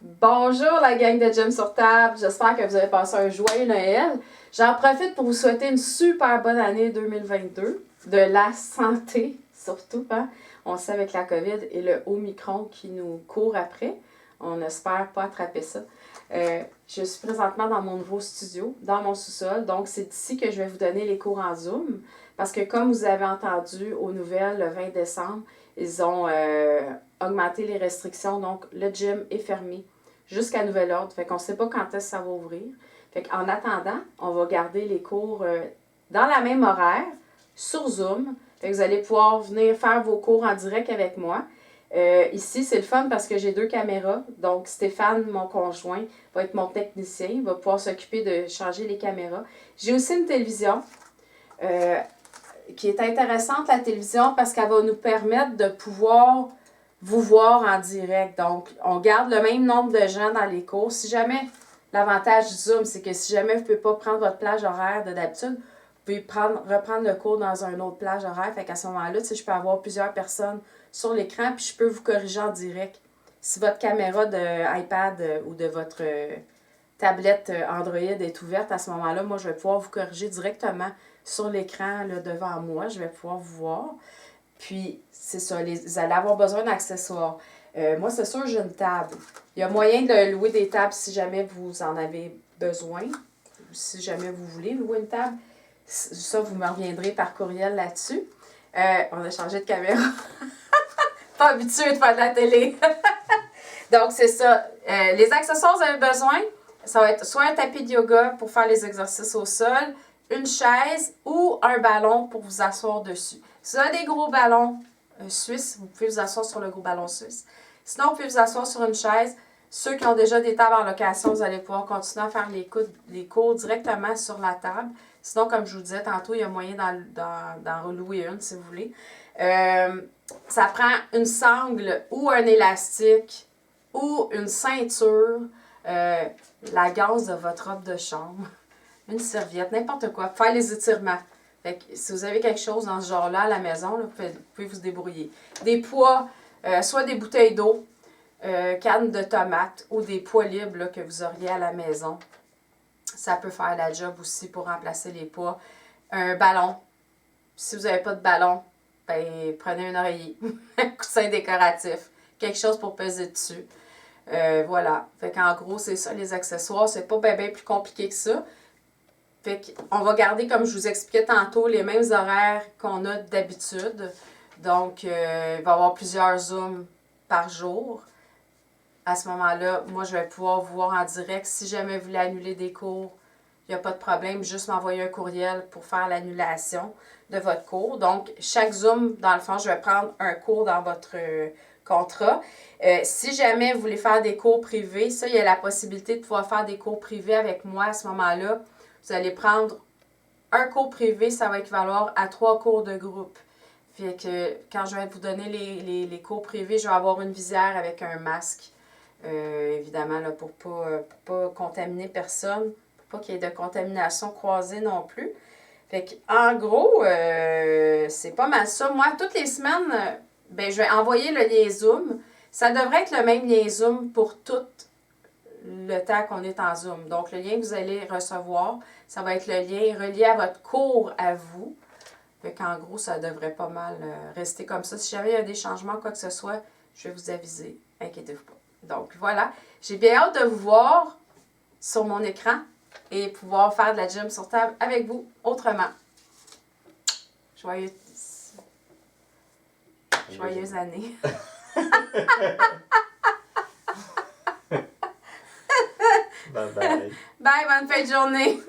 Bonjour la gang de Gym sur table, j'espère que vous avez passé un joyeux Noël. J'en profite pour vous souhaiter une super bonne année 2022, de la santé surtout. Hein? On sait avec la COVID et le Omicron qui nous court après, on n'espère pas attraper ça. Je suis présentement dans mon nouveau studio, dans mon sous-sol, donc c'est ici que je vais vous donner les cours en Zoom. Parce que comme vous avez entendu aux nouvelles le 20 décembre, ils ont augmenté les restrictions, donc le gym est fermé jusqu'à nouvel ordre. Fait qu'on ne sait pas quand est-ce que ça va ouvrir. Fait qu'en attendant, on va garder les cours dans la même horaire, sur Zoom. Fait que vous allez pouvoir venir faire vos cours en direct avec moi. Ici, c'est le fun parce que j'ai 2 caméras. Donc, Stéphane, mon conjoint, va être mon technicien. Il va pouvoir s'occuper de changer les caméras. J'ai aussi une télévision qui est intéressante, la télévision, parce qu'elle va nous permettre de pouvoir vous voir en direct. Donc, on garde le même nombre de gens dans les cours. Si jamais, l'avantage du Zoom, c'est que si jamais vous ne pouvez pas prendre votre plage horaire de d'habitude, vous pouvez reprendre le cours dans un autre plage horaire. Fait qu'à ce moment-là, je peux avoir plusieurs personnes sur l'écran, puis je peux vous corriger en direct. Si votre caméra de iPad ou de votre tablette Android est ouverte, à ce moment-là, moi, je vais pouvoir vous corriger directement sur l'écran devant moi. Je vais pouvoir vous voir. Puis, c'est ça, vous allez avoir besoin d'accessoires. Moi, c'est sûr, j'ai une table. Il y a moyen de louer des tables si jamais vous en avez besoin. Si jamais vous voulez louer une table. Ça, vous me reviendrez par courriel là-dessus. On a changé de caméra. Pas habitué de faire de la télé. Donc, c'est ça. Les accessoires que vous avez besoin, ça va être soit un tapis de yoga pour faire les exercices au sol, une chaise ou un ballon pour vous asseoir dessus. Si vous avez des gros ballons suisses, vous pouvez vous asseoir sur le gros ballon suisse. Sinon, vous pouvez vous asseoir sur une chaise. Ceux qui ont déjà des tables en location, vous allez pouvoir continuer à faire les cours directement sur la table. Sinon, comme je vous disais tantôt, il y a moyen d'en relouer une si vous voulez. Ça prend une sangle ou un élastique ou une ceinture, la gaze de votre robe de chambre, une serviette, n'importe quoi, pour faire les étirements. Fait que si vous avez quelque chose dans ce genre-là à la maison, là, vous pouvez vous débrouiller. Des poids, soit des bouteilles d'eau, cannes de tomates ou des poids libres là, que vous auriez à la maison. Ça peut faire la job aussi pour remplacer les poids. Un ballon. Si vous n'avez pas de ballon, ben, prenez un oreiller, un coussin décoratif, quelque chose pour peser dessus. Voilà. Fait qu'en gros, c'est ça les accessoires. C'est pas bien plus compliqué que ça. Fait qu'on va garder, comme je vous expliquais tantôt, les mêmes horaires qu'on a d'habitude. Donc, il va y avoir plusieurs Zooms par jour. À ce moment-là, moi, je vais pouvoir vous voir en direct. Si jamais vous voulez annuler des cours, il n'y a pas de problème. Juste m'envoyer un courriel pour faire l'annulation de votre cours. Donc, chaque Zoom, dans le fond, je vais prendre un cours dans votre contrat. Si jamais vous voulez faire des cours privés, ça, il y a la possibilité de pouvoir faire des cours privés avec moi à ce moment-là. Vous allez prendre un cours privé, ça va équivaloir à 3 cours de groupe. Fait que quand je vais vous donner les cours privés, je vais avoir une visière avec un masque. Évidemment, là, pour ne pas contaminer personne, pour pas qu'il y ait de contamination croisée non plus. Fait que, en gros, c'est pas mal ça. Moi, toutes les semaines, ben, je vais envoyer le lien Zoom. Ça devrait être le même lien Zoom pour tout le temps qu'on est en Zoom. Donc, le lien que vous allez recevoir, ça va être le lien relié à votre cours à vous. Fait qu'en gros, ça devrait pas mal rester comme ça. Si jamais il y a des changements, quoi que ce soit, je vais vous aviser. Inquiétez-vous pas. Donc, voilà. J'ai bien hâte de vous voir sur mon écran et pouvoir faire de la gym sur table avec vous autrement. Joyeuse année. Bye bye. Bye, bonne fin de journée.